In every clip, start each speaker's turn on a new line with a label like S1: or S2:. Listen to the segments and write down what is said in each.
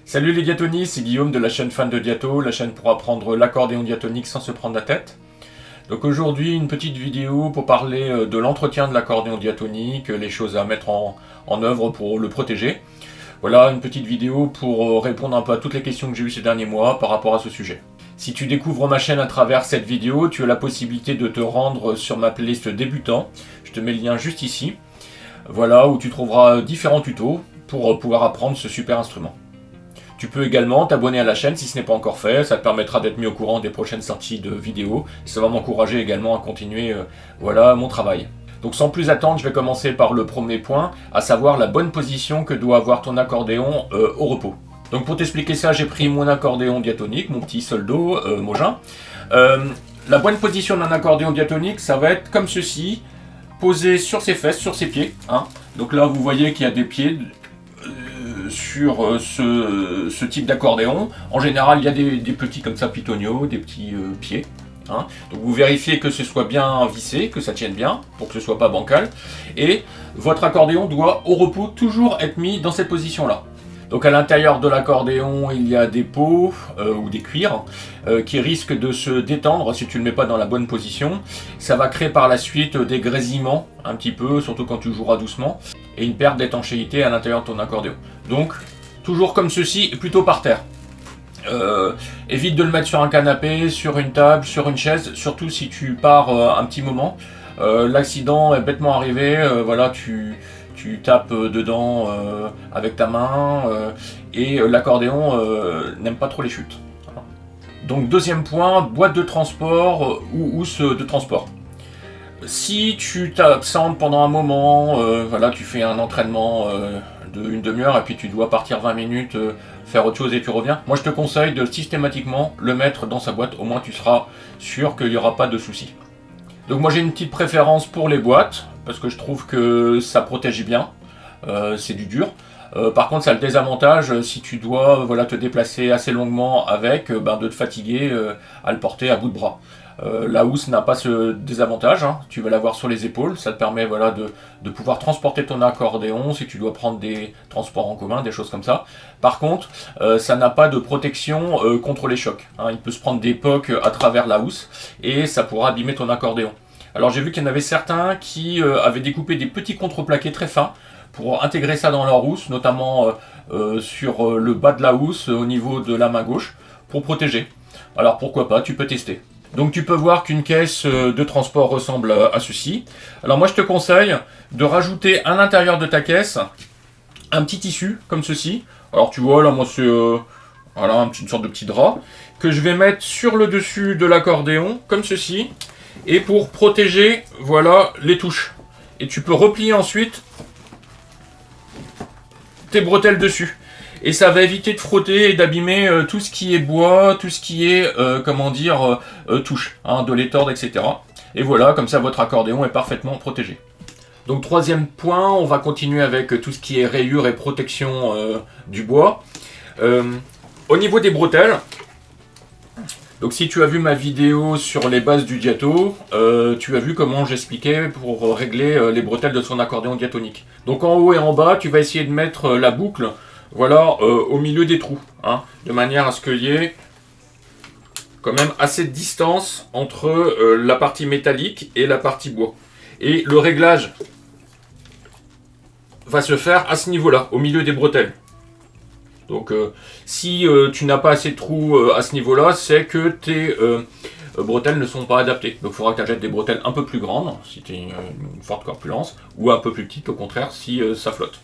S1: Salut les diatonistes, c'est Guillaume de la chaîne Fan de Diato, la chaîne pour apprendre l'accordéon diatonique sans se prendre la tête. Donc aujourd'hui une petite vidéo pour parler de l'entretien de l'accordéon diatonique, les choses à mettre en œuvre pour le protéger. Voilà une petite vidéo pour répondre un peu à toutes les questions que j'ai eues ces derniers mois par rapport à ce sujet. Si tu découvres ma chaîne à travers cette vidéo, tu as la possibilité de te rendre sur ma playlist débutant. Je te mets le lien juste ici. Voilà, où tu trouveras différents tutos pour pouvoir apprendre ce super instrument. Tu peux également t'abonner à la chaîne si ce n'est pas encore fait, ça te permettra d'être mis au courant des prochaines sorties de vidéos. Ça va m'encourager également à continuer voilà, mon travail. Donc sans plus attendre, je vais commencer par le premier point, à savoir la bonne position que doit avoir ton accordéon au repos. Donc pour t'expliquer ça, j'ai pris mon accordéon diatonique, mon petit soldo Mogin. La bonne position d'un accordéon diatonique, ça va être comme ceci, posé sur ses fesses, sur ses pieds. Hein. Donc là, vous voyez qu'il y a des pieds sur ce type d'accordéon. En général, il y a des petits comme ça pitonios, des petits pieds. Hein. Donc vous vérifiez que ce soit bien vissé, que ça tienne bien, pour que ce soit pas bancal. Et votre accordéon doit au repos toujours être mis dans cette position-là. Donc à l'intérieur de l'accordéon, il y a des peaux ou des cuirs qui risquent de se détendre si tu ne le mets pas dans la bonne position. Ça va créer par la suite des grésillements un petit peu, surtout quand tu joueras doucement, et une perte d'étanchéité à l'intérieur de ton accordéon. Donc toujours comme ceci, et plutôt par terre. Évite de le mettre sur un canapé, sur une table, sur une chaise, surtout si tu pars un petit moment. L'accident est bêtement arrivé, voilà, tu tapes dedans avec ta main et l'accordéon n'aime pas trop les chutes. Donc deuxième point, boîte de transport ou housse de transport. Si tu t'absentes pendant un moment, voilà, tu fais un entraînement d'une demi-heure et puis tu dois partir 20 minutes, faire autre chose et tu reviens, moi je te conseille de systématiquement le mettre dans sa boîte, au moins tu seras sûr qu'il n'y aura pas de soucis. Donc moi j'ai une petite préférence pour les boîtes, parce que je trouve que ça protège bien, c'est du dur. Par contre ça a le désavantage, si tu dois voilà, te déplacer assez longuement avec, de te fatiguer à le porter à bout de bras. La housse n'a pas ce désavantage, hein. Tu vas l'avoir sur les épaules, ça te permet voilà, de pouvoir transporter ton accordéon si tu dois prendre des transports en commun, des choses comme ça. Par contre, ça n'a pas de protection contre les chocs. Hein. Il peut se prendre des pocs à travers la housse et ça pourra abîmer ton accordéon. Alors j'ai vu qu'il y en avait certains qui avaient découpé des petits contreplaqués très fins pour intégrer ça dans leur housse, notamment sur le bas de la housse au niveau de la main gauche, pour protéger. Alors pourquoi pas, tu peux tester. Donc tu peux voir qu'une caisse de transport ressemble à ceci. Alors moi je te conseille de rajouter à l'intérieur de ta caisse un petit tissu comme ceci. Alors tu vois là moi c'est voilà, une sorte de petit drap que je vais mettre sur le dessus de l'accordéon comme ceci. Et pour protéger voilà les touches. Et tu peux replier ensuite tes bretelles dessus. Et ça va éviter de frotter et d'abîmer tout ce qui est bois, tout ce qui est, touche, hein, de les tordre, etc. Et voilà, comme ça votre accordéon est parfaitement protégé. Donc troisième point, on va continuer avec tout ce qui est rayures et protection du bois. Au niveau des bretelles, donc si tu as vu ma vidéo sur les bases du diato, tu as vu comment j'expliquais pour régler les bretelles de son accordéon diatonique. Donc en haut et en bas, tu vas essayer de mettre la boucle voilà, au milieu des trous, hein, de manière à ce qu'il y ait quand même assez de distance entre la partie métallique et la partie bois. Et le réglage va se faire à ce niveau-là, au milieu des bretelles. Donc si tu n'as pas assez de trous à ce niveau-là, c'est que tes bretelles ne sont pas adaptées. Donc il faudra que tu achètes des bretelles un peu plus grandes, si tu as une forte corpulence, ou un peu plus petites au contraire, si ça flotte.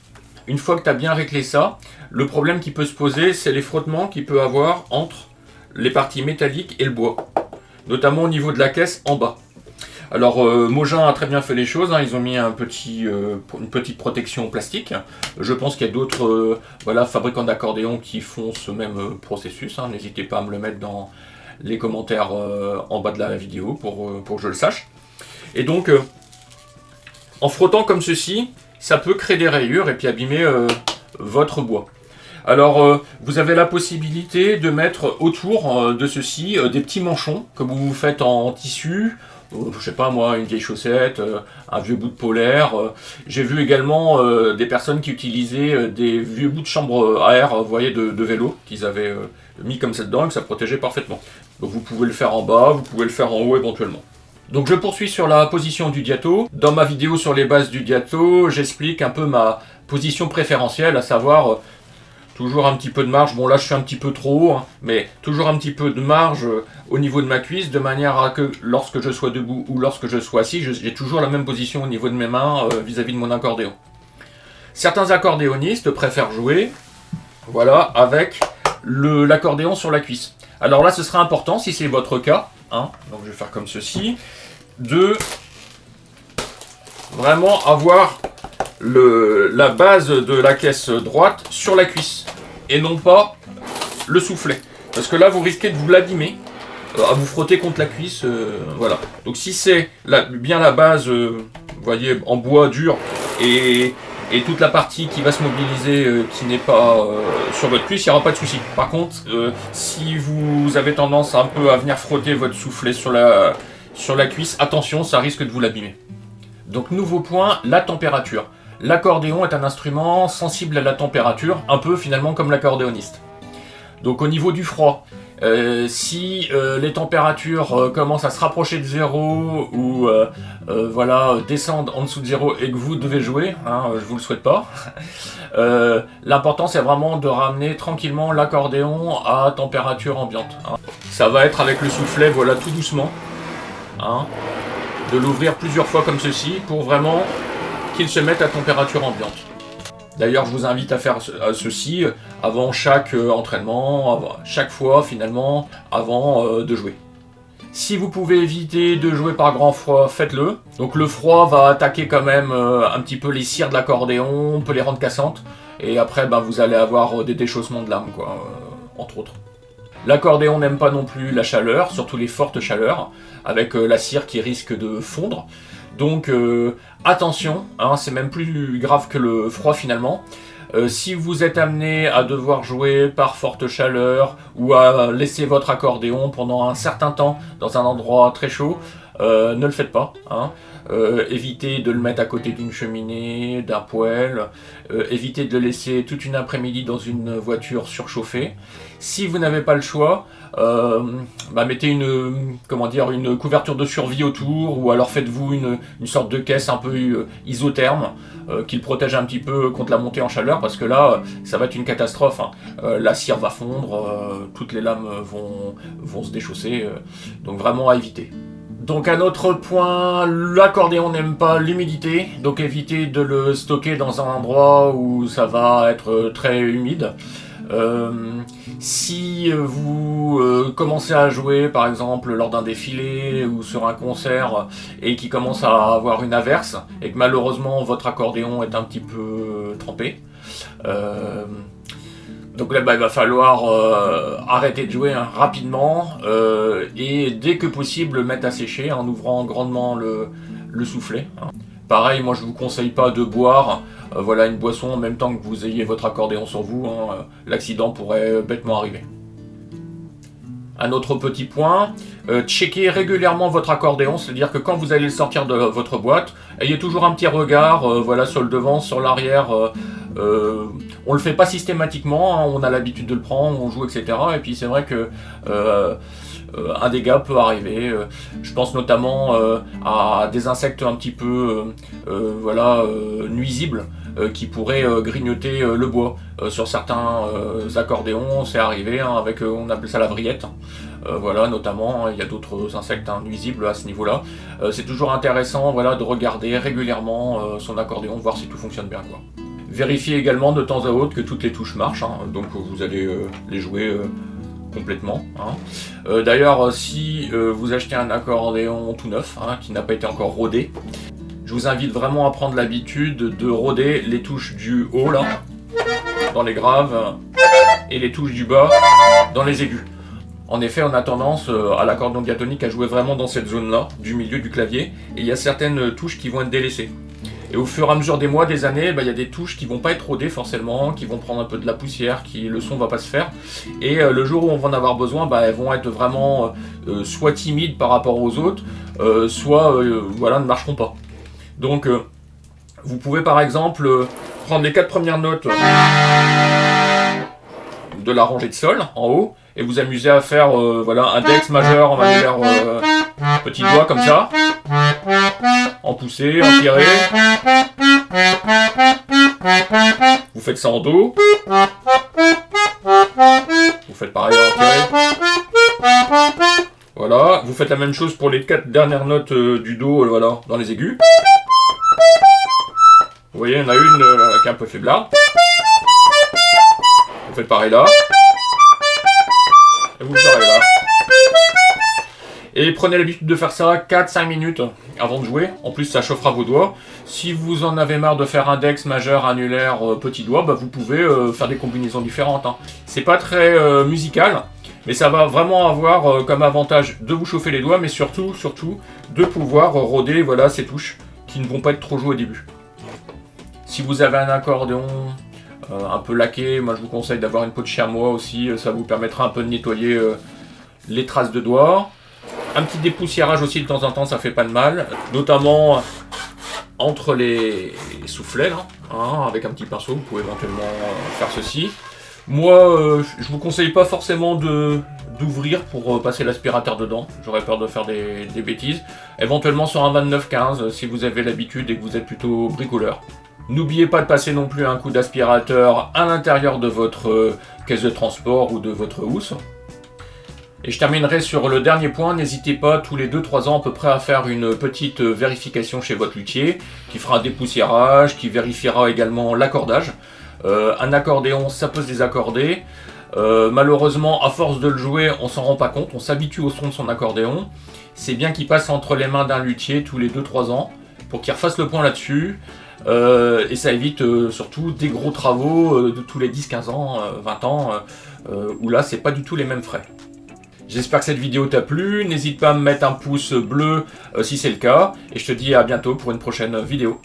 S1: Une fois que tu as bien réglé ça, le problème qui peut se poser, c'est les frottements qu'il peut avoir entre les parties métalliques et le bois. Notamment au niveau de la caisse en bas. Alors Mogin a très bien fait les choses, hein. Ils ont mis une petite protection plastique. Je pense qu'il y a d'autres voilà, fabricants d'accordéons qui font ce même processus. Hein. N'hésitez pas à me le mettre dans les commentaires en bas de la vidéo pour que je le sache. Et donc, en frottant comme ceci, ça peut créer des rayures et puis abîmer votre bois. Alors, vous avez la possibilité de mettre autour de ceci des petits manchons, comme vous faites en tissu, je sais pas moi, une vieille chaussette, un vieux bout de polaire. J'ai vu également des personnes qui utilisaient des vieux bouts de chambre à air, vous voyez, de vélo, qu'ils avaient mis comme ça dedans et que ça protégeait parfaitement. Donc vous pouvez le faire en bas, vous pouvez le faire en haut éventuellement. Donc je poursuis sur la position du diato. Dans ma vidéo sur les bases du diato, j'explique un peu ma position préférentielle, à savoir toujours un petit peu de marge. Bon là je suis un petit peu trop haut, hein, mais toujours un petit peu de marge au niveau de ma cuisse, de manière à que lorsque je sois debout ou lorsque je sois assis, j'ai toujours la même position au niveau de mes mains vis-à-vis de mon accordéon. Certains accordéonistes préfèrent jouer, voilà, avec l'accordéon sur la cuisse. Alors là ce sera important, si c'est votre cas, hein, donc je vais faire comme ceci, de vraiment avoir la base de la caisse droite sur la cuisse et non pas le soufflet, parce que là vous risquez de vous l'abîmer à vous frotter contre la cuisse, voilà. Donc si c'est bien la base, vous voyez, en bois dur et toute la partie qui va se mobiliser qui n'est pas sur votre cuisse, il n'y aura pas de souci. Par contre, si vous avez tendance un peu à venir frotter votre soufflet sur la cuisse, attention, ça risque de vous l'abîmer. Donc nouveau point, la température. L'accordéon est un instrument sensible à la température, un peu finalement comme l'accordéoniste. Donc au niveau du froid, si les températures commencent à se rapprocher de zéro ou voilà, descendent en dessous de zéro et que vous devez jouer, hein, je vous le souhaite pas, l'important c'est vraiment de ramener tranquillement l'accordéon à température ambiante. Hein. Ça va être avec le soufflet, voilà, tout doucement, hein, de l'ouvrir plusieurs fois comme ceci pour vraiment qu'il se mette à température ambiante. D'ailleurs, je vous invite à faire ceci avant chaque entraînement, chaque fois finalement, avant de jouer. Si vous pouvez éviter de jouer par grand froid, faites-le. Donc le froid va attaquer quand même un petit peu les cires de l'accordéon, peut les rendre cassantes, et après ben, vous allez avoir des déchaussements de lames, quoi, entre autres. L'accordéon n'aime pas non plus la chaleur, surtout les fortes chaleurs, avec la cire qui risque de fondre. Donc attention, hein, c'est même plus grave que le froid finalement. Si vous êtes amené à devoir jouer par forte chaleur ou à laisser votre accordéon pendant un certain temps dans un endroit très chaud, ne le faites pas. Hein. Évitez de le mettre à côté d'une cheminée, d'un poêle, évitez de le laisser toute une après-midi dans une voiture surchauffée. Si vous n'avez pas le choix, mettez une couverture de survie autour, ou alors faites-vous une sorte de caisse un peu isotherme qui le protège un petit peu contre la montée en chaleur, parce que là ça va être une catastrophe. Hein. La cire va fondre, toutes les lames vont se déchausser, donc vraiment à éviter. Donc un autre point, l'accordéon n'aime pas l'humidité, donc évitez de le stocker dans un endroit où ça va être très humide. Si vous commencez à jouer par exemple lors d'un défilé ou sur un concert et qu'il commence à avoir une averse et que malheureusement votre accordéon est un petit peu trempé, donc là il va falloir arrêter de jouer rapidement et dès que possible le mettre à sécher en ouvrant grandement le soufflet. Hein. Pareil, moi je vous conseille pas de boire voilà, une boisson en même temps que vous ayez votre accordéon sur vous, hein, l'accident pourrait bêtement arriver. Un autre petit point, checkez régulièrement votre accordéon, c'est-à-dire que quand vous allez le sortir de votre boîte, ayez toujours un petit regard voilà, sur le devant, sur l'arrière. On le fait pas systématiquement, hein, on a l'habitude de le prendre, on joue, etc. Et puis c'est vrai que un dégât peut arriver. Je pense notamment à des insectes un petit peu nuisibles qui pourraient grignoter le bois. Sur certains accordéons, c'est arrivé hein, avec, on appelle ça la vrillette. Voilà, notamment, il y a d'autres insectes nuisibles à ce niveau-là. C'est toujours intéressant voilà, de regarder régulièrement son accordéon, voir si tout fonctionne bien, quoi. Vérifiez également de temps à autre que toutes les touches marchent, hein, donc vous allez les jouer complètement. Hein. D'ailleurs, si vous achetez un accordéon tout neuf, hein, qui n'a pas été encore rodé, je vous invite vraiment à prendre l'habitude de roder les touches du haut, là, dans les graves, et les touches du bas, dans les aigus. En effet, on a tendance à l'accordéon diatonique à jouer vraiment dans cette zone-là, du milieu du clavier, et il y a certaines touches qui vont être délaissées. Et au fur et à mesure des mois, des années, il y a des touches qui vont pas être rodées forcément, qui vont prendre un peu de la poussière, le son va pas se faire. Et le jour où on va en avoir besoin, elles vont être vraiment soit timides par rapport aux autres, soit voilà, ne marcheront pas. Donc vous pouvez par exemple prendre les 4 premières notes de la rangée de sol en haut et vous amuser à faire voilà, index, majeur, en annulaire, petit doigt comme ça, en poussée, en tiré. Vous faites ça en do. Vous faites pareil en tiré. Voilà, vous faites la même chose pour les 4 dernières notes du do, voilà, dans les aigus. Vous voyez, il y en a une qui est un peu faiblarde. Vous faites pareil là. Et vous faites pareil là. Et prenez l'habitude de faire ça 4-5 minutes avant de jouer. En plus, ça chauffera vos doigts. Si vous en avez marre de faire index, majeur, annulaire, petit doigt, vous pouvez faire des combinaisons différentes. Hein. C'est pas très musical, mais ça va vraiment avoir comme avantage de vous chauffer les doigts, mais surtout de pouvoir rôder voilà, ces touches qui ne vont pas être trop jouées au début. Si vous avez un accordéon un peu laqué, moi je vous conseille d'avoir une peau de chamois aussi, ça vous permettra un peu de nettoyer les traces de doigts. Un petit dépoussiérage aussi de temps en temps, ça fait pas de mal, notamment entre les soufflets, là, hein, avec un petit pinceau, vous pouvez éventuellement faire ceci. Moi, je vous conseille pas forcément d'ouvrir pour passer l'aspirateur dedans, j'aurais peur de faire des bêtises. Éventuellement sur un 29-15, si vous avez l'habitude et que vous êtes plutôt bricoleur. N'oubliez pas de passer non plus un coup d'aspirateur à l'intérieur de votre caisse de transport ou de votre housse. Et je terminerai sur le dernier point, n'hésitez pas tous les 2-3 ans à peu près à faire une petite vérification chez votre luthier, qui fera un dépoussiérage, qui vérifiera également l'accordage. Un accordéon, ça peut se désaccorder. Malheureusement, à force de le jouer, on s'en rend pas compte, on s'habitue au son de son accordéon. C'est bien qu'il passe entre les mains d'un luthier tous les 2-3 ans, pour qu'il refasse le point là-dessus. Et ça évite surtout des gros travaux de tous les 10-15 ans, 20 ans, où là, c'est pas du tout les mêmes frais. J'espère que cette vidéo t'a plu, n'hésite pas à me mettre un pouce bleu si c'est le cas, et je te dis à bientôt pour une prochaine vidéo.